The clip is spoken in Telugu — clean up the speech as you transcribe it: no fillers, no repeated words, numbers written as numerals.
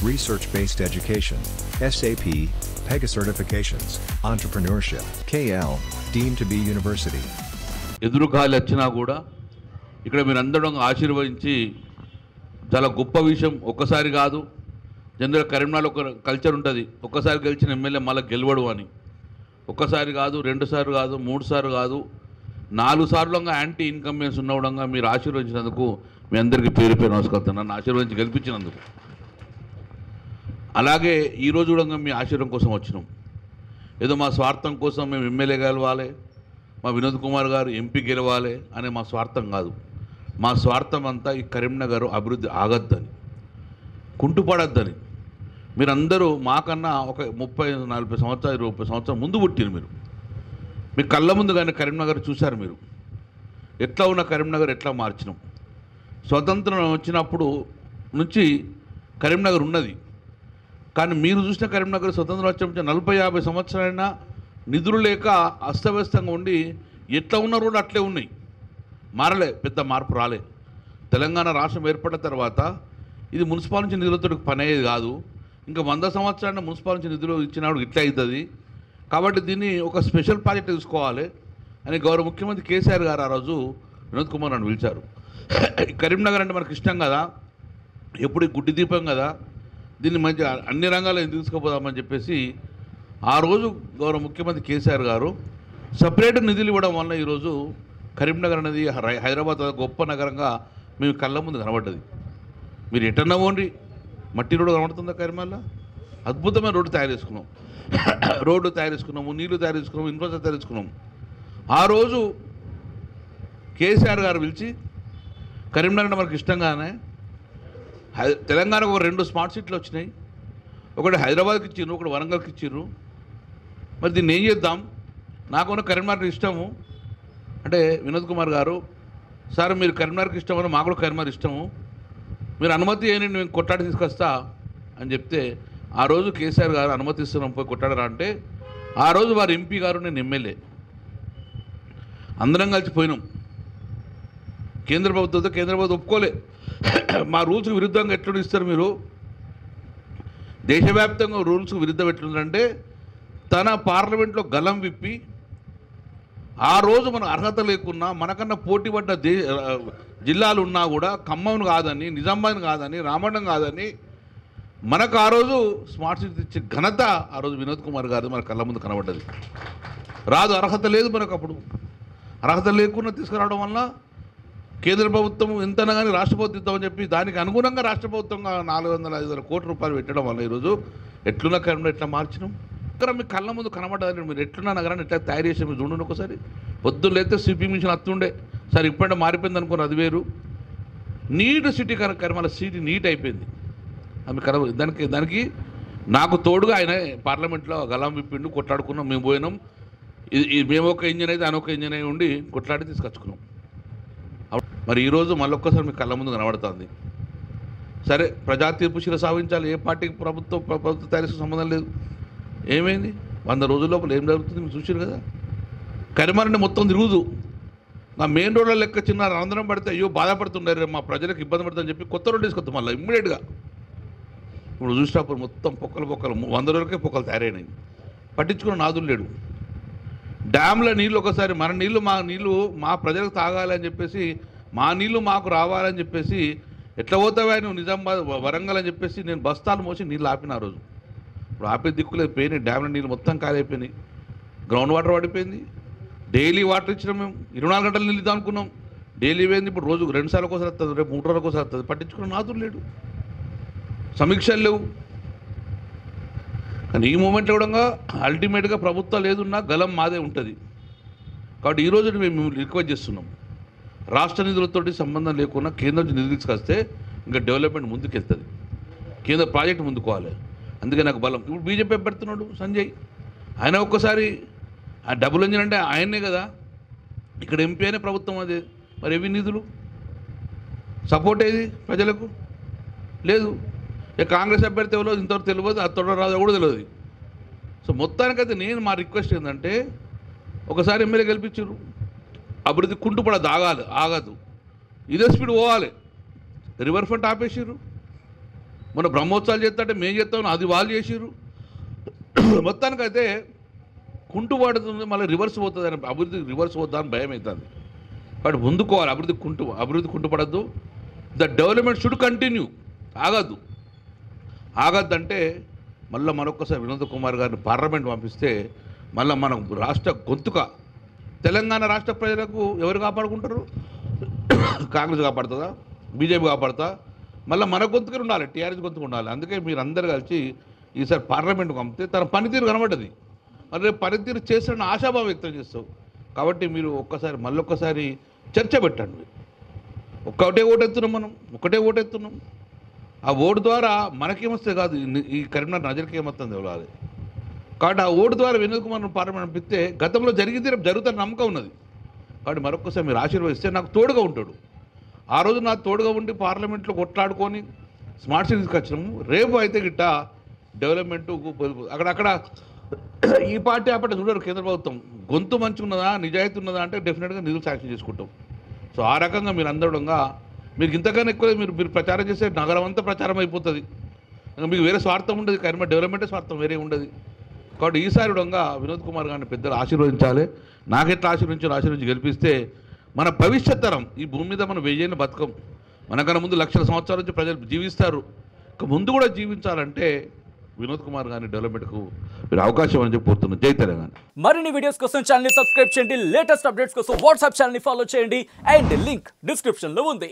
research-based education, SAP, PEGA certifications, entrepreneurship, KL, deemed to be university. ఎదురుగాలి వచ్చినా కూడా ఇక్కడ మీరందరం ఆశీర్వదించి చాలా గొప్ప విషయం. ఒక్కసారి కాదు, జనరల్ కరీంనగర్లో ఒక కల్చర్ ఉంటుంది, ఒక్కసారి గెలిచిన ఎమ్మెల్యే మళ్ళీ గెలవడు అని. ఒక్కసారి కాదు, 2 సార్లు కాదు, 3 సార్లు కాదు, 4 సార్లుగా యాంటీ ఇన్కంబెన్స్ ఉన్నవడంగా మీరు ఆశీర్వదించినందుకు మీ అందరికీ పేరు పేరు నమస్కారం. నన్ను ఆశీర్వదించి గెలిపించినందుకు. అలాగే ఈరోజు కూడా మీ ఆశీర్వాదం కోసం వచ్చినాం. ఏదో మా స్వార్థం కోసం మేము ఎమ్మెల్యే గెలవాలి, మా వినోద్ కుమార్ గారు ఎంపీ గెలవాలి అనే మా స్వార్థం కాదు. మా స్వార్థం అంతా ఈ కరీంనగర్ అభివృద్ధి ఆగద్దని, కుంటుపడద్దని. మీరందరూ మాకన్నా ఒక 30-40 సంవత్సరాలు 20 సంవత్సరాలు ముందు పుట్టిరు. మీరు మీ కళ్ళ ముందు కానీ కరీంనగర్ చూశారు. మీరు ఎట్లా ఉన్న కరీంనగర్ ఎట్లా మార్చినాం. స్వతంత్రం వచ్చినప్పుడు నుంచి కరీంనగర్ ఉన్నది, కానీ మీరు చూసిన కరీంనగర్ స్వతంత్రం వచ్చిన 40-50 సంవత్సరాలైనా నిధులు లేక అస్తవ్యస్తంగా ఉండి ఎట్లా ఉన్న రోడ్లు అట్లే ఉన్నాయి, మారలే, పెద్ద మార్పు రాలే. తెలంగాణ రాష్ట్రం ఏర్పడిన తర్వాత ఇది మున్సిపాల్ నుంచి నిధులతో పని అయ్యేది కాదు. ఇంకా 100 సంవత్సరాల మున్సిపాల్ నుంచి నిధులు ఇచ్చినప్పుడు ఇట్లా అవుతుంది. కాబట్టి దీన్ని ఒక స్పెషల్ ప్రాజెక్ట్ తీసుకోవాలి అని గౌరవ ముఖ్యమంత్రి కేసీఆర్ గారు ఆ రోజు వినోద్ కుమార్ నన్ను పిలిచారు. కరీంనగర్ అంటే మనకు ఇష్టం కదా, ఎప్పుడు గుడ్డి దీపం కదా, దీన్ని మంచి అన్ని రంగాల్లో తీసుకుపోదామని చెప్పేసి ఆ రోజు గౌరవ ముఖ్యమంత్రి కేసీఆర్ గారు సపరేట్ నిధులు ఇవ్వడం వల్ల ఈరోజు కరీంనగర్ అనేది హైదరాబాద్ గొప్ప నగరంగా మేము కళ్ళ ముందు కనబడ్డది. మీరు ఎటన్నా పోండి, మట్టి రోడ్డు కనబడుతుందా కరీంనగర్లో? అద్భుతమైన రోడ్డు తయారు చేసుకున్నాం, నీళ్లు తయారు చేసుకున్నాము, ఇన్ఫ్రాస్ట్రక్చర్ తయారు చేసుకున్నాం. ఆ రోజు కేసీఆర్ గారు పిలిచి కరీంనగర్ అంటే మనకు ఇష్టంగానే తెలంగాణకు ఒక 2 స్మార్ట్ సిటీలు వచ్చినాయి, ఒకటి హైదరాబాద్కి ఇచ్చిర్రు, ఒకటి వరంగల్కి ఇచ్చిర్రు. మరి దీన్ని ఏం చేద్దాం, నాకున్న కరీంనగర్ ఇష్టము అంటే వినోద్ కుమార్ గారు, సార్ మీరు కరీంనగర్కి ఇష్టమని మాకు కూడా కరీంనగర్ ఇష్టము, మీరు అనుమతి ఏంటి, నేను కొట్లాడి తీసుకొస్తా అని చెప్తే ఆ రోజు కేసీఆర్ గారు అనుమతి ఇస్తున్నాం పోయి కొట్టాడరా అంటే ఆ రోజు వారు ఎంపీ గారు, నేను ఎమ్మెల్యే, అందరం కలిసి పోయినాం. కేంద్ర ప్రభుత్వం ఒప్పుకోలే. మా రూల్స్కి విరుద్ధంగా ఎట్లా ఇస్తారు మీరు, దేశవ్యాప్తంగా రూల్స్కి విరుద్ధం ఎట్లుందంటే తన పార్లమెంట్లో గలం విప్పి ఆ రోజు మన అర్హత లేకున్నా మనకన్నా పోటీ పడ్డ జిల్లాలు ఉన్నా కూడా ఖమ్మం కాదని, నిజామాబాద్ కాదని, రామగుండం కాదని మనకు ఆ రోజు స్మార్ట్ సిటీ ఇచ్చే ఘనత ఆ రోజు వినోద్ కుమార్ గారు మన కళ్ళ ముందు కనబడ్డది. రాదు, అర్హత లేదు మనకు. అప్పుడు అర్హత లేకుండా తీసుకురావడం వల్ల కేంద్ర ప్రభుత్వం ఎంతైనా కానీ రాష్ట్ర ప్రభుత్వం ఇద్దామని చెప్పి దానికి అనుగుణంగా రాష్ట్ర ప్రభుత్వంగా 400-500 కోట్ల రూపాయలు పెట్టడం వల్ల ఈరోజు ఎట్లున్న కరీంనగర్ ఎట్లా మార్చినాం. ఇక్కడ మీ కళ్ళ ముందు కనబడ్డదండి. మీరు ఎట్లున్న నగరాన్ని ఎట్లా తయారు చేసి మీరు చూడండి. ఒకసారి పొద్దున్న లేస్తే సిపి మిషన్ అత్తుండే, సరే ఇప్పుడంటే మారిపోయింది అనుకుని అది వేరు. Neat city Karimnagar city neat అయిపోయింది. ఆమె దానికి నాకు తోడుగా ఆయన పార్లమెంట్లో గలం విప్పిండు, కొట్లాడుకున్నాం, మేము పోయినాం. ఇది మేము ఒక ఇంజన్ అయితే ఆయన ఒక ఇంజన్ అయి ఉండి కొట్లాడి తీసుకొచ్చుకున్నాం. మరి ఈరోజు మళ్ళొక్కసారి మీ కళ్ళ ముందు కనబడుతుంది. సరే ప్రజా తీర్పు శిర సాధించాలి, ఏ పార్టీకి ప్రభుత్వ తయారీకి సంబంధం లేదు. ఏమైంది 100 రోజుల లోపల ఏం జరుగుతుంది మీరు చూసారు కదా. కరీంనగర్ మొత్తం తిరుగుదు, నా మెయిన్ రోడ్ల లెక్క చిన్న రంధ్రం పడితే అయ్యో బాధపడుతుండే, మా ప్రజలకు ఇబ్బంది పడుతుందని చెప్పి కొత్త రోడ్డు తీసుకొస్తాం మళ్ళీ ఇమ్మీడియట్గా. ఇప్పుడు చూసినప్పుడు మొత్తం పొక్కలు 100 రోజులకే పొక్కలు తయారైనాయి. పట్టించుకున్న నాదులు లేడు. డ్యామ్ల నీళ్ళు ఒకసారి మన నీళ్ళు మా ప్రజలకు తాగాలి అని చెప్పేసి, మా నీళ్ళు మాకు రావాలని చెప్పేసి ఎట్లా పోతావా నువ్వు నిజామాబాద్ వరంగల్ అని చెప్పేసి నేను బస్తాలు మోసి నీళ్ళు ఆపిన. ఆ రోజు ఇప్పుడు ఆపే దిక్కులేదు, పోయినాయి. డ్యామ్ల నీళ్ళు మొత్తం ఖాళీ అయిపోయినాయి, గ్రౌండ్ వాటర్ పడిపోయింది. డైలీ వాటర్ ఇచ్చినాం, మేము 24 గంటలు నీళ్ళు ఇద్దాం అనుకున్నాం, డైలీ పోయింది. ఇప్పుడు రోజు 2 సార్లు ఒకసారి వస్తుంది, రేపు 3 రోజులకు ఒకసారి వస్తుంది. పట్టించుకున్న నాదులు లేడు, సమీక్షలు లేవు. కానీ ఈ మూమెంట్లో కూడా అల్టిమేట్గా ప్రభుత్వం లేదున్నా గలం మాదే ఉంటుంది. కాబట్టి ఈరోజు మేము రిక్వెస్ట్ చేస్తున్నాం, రాష్ట్ర నిధులతోటి సంబంధం లేకుండా కేంద్రం నుంచి నిధులు తీసుకొస్తే ఇంకా డెవలప్మెంట్ ముందుకెళ్తుంది, కేంద్ర ప్రాజెక్టు ముందుకోవాలి. అందుకే నాకు బలం. ఇప్పుడు బీజేపీ పెడుతున్నాడు సంజయ్, ఆయన ఒక్కసారి ఆ డబుల్ ఇంజిన్ అంటే ఆయనే కదా, ఇక్కడ ఎంపీ అనే ప్రభుత్వం అదే. మరి ఏవి నిధులు సపోర్ట్ ఏది ప్రజలకు లేదు. ఇక కాంగ్రెస్ అభ్యర్థి ఎవరో ఇంతవరకు తెలియదు, ఆ తొడరాజు కూడా తెలియదు. సో మొత్తానికైతే మా రిక్వెస్ట్ ఏంటంటే ఒకసారి ఎమ్మెల్యే గెలిపించారు, అభివృద్ధి కుంటుపడ ఆగదు, ఇదే స్పీడ్ పోవాలి. రివర్ ఫ్రంట్ ఆపేసారు, మన బ్రహ్మోత్సవాలు చేస్తుంటే మేము చేస్తాం, అది వాళ్ళు చేసిర్రు. మొత్తానికైతే కుంటుపడుతుంది, మళ్ళీ రివర్స్ పోతుంది అని, అభివృద్ధి రివర్స్ పోద్దా అని భయం అవుతుంది. బట్ ముందుకోవాలి, అభివృద్ధి కుంటుపడద్దు. ద డెవలప్మెంట్ షుడ్ కంటిన్యూ, ఆగద్దంటే మళ్ళీ మరొకసారి వినోద్ కుమార్ గారిని పార్లమెంట్ పంపిస్తే మళ్ళీ మనం రాష్ట్ర గొంతుక, తెలంగాణ రాష్ట్ర ప్రజలకు ఎవరు కాపాడుకుంటారు? కాంగ్రెస్ కాపాడుతుందా, బీజేపీ కాపాడుతా? మళ్ళీ మన గొంతుకు ఉండాలి, టీఆర్ఎస్ గొంతుకు ఉండాలి. అందుకే మీరు అందరు కలిసి ఈసారి పార్లమెంట్కి పంపితే తన పనితీరు కనబడ్డది. మరి రేపు పనితీరు చేస్తున్న ఆశాభావం వ్యక్తం చేస్తావు. కాబట్టి మీరు మళ్ళొక్కసారి చర్చ పెట్టండి. ఒకటే ఓటెత్తున్నాం. ఆ ఓటు ద్వారా మనకేమొస్తే కాదు, ఈ కరీంనగర్ ప్రజలకి ఏమొస్తుంది తెలవాలి. కాబట్టి ఆ ఓటు ద్వారా వినోద్ కుమార్ పార్లమెంట్ పంపిస్తే గతంలో జరుగుతున్న నమ్మకం ఉన్నది. కాబట్టి మరొకసారి మీరు ఆశీర్వదిస్తే నాకు తోడుగా ఉంటాడు. ఆ రోజు నాకు తోడుగా ఉండి పార్లమెంట్లో కొట్లాడుకొని స్మార్ట్ సిటీ తీసుకొచ్చినాము. రేపు అయితే గిట్ట డెవలప్మెంటు అక్కడక్కడ ఈ పార్టీ ఆ పార్టీ చూడరు. కేంద్ర ప్రభుత్వం గొంతు మంచిగా ఉన్నదా, నిజాయితీ ఉన్నదా అంటే డెఫినెట్గా నిధులు శాంక్షన్ చేసుకుంటాం. సో ఆ రకంగా మీరు అందడంగా మీకు ఇంతకన్నా ఎక్కువ మీరు ప్రచారం చేస్తే నగరం అంతా ప్రచారం అయిపోతుంది. మీకు వేరే స్వార్థం ఉండదు, కరీంనగర్ డెవలప్మెంటే స్వార్థం వేరే ఉండదు. కాబట్టి ఈసారి విధంగా వినోద్ కుమార్ గారిని పెద్దలు ఆశీర్వదించాలి. నాకెట్లా ఆశీర్వించి గెలిపిస్తే మన భవిష్యత్ తరం ఈ భూమి మీద మనం వెయ్యేళ్ళ బతకం. మనకన్నా ముందు లక్షల సంవత్సరాల నుంచి ప్రజలు జీవిస్తారు. ఇక ముందు కూడా జీవించాలంటే వినోద్ కుమార్ గారిని డెవలప్మెంట్కు మీరు అవకాశం అని చెప్పి కోరుతున్నాను. జై తెలంగాణ. మరిన్ని వీడియోస్ కోసం ఛానల్ సబ్స్క్రైబ్ చేయండి. లేటెస్ట్ అప్డేట్స్ కోసం వాట్సాప్ ఛానల్ ఫాలో చేయండి. అండ్ లింక్ డిస్క్రిప్షన్ లో ఉంది.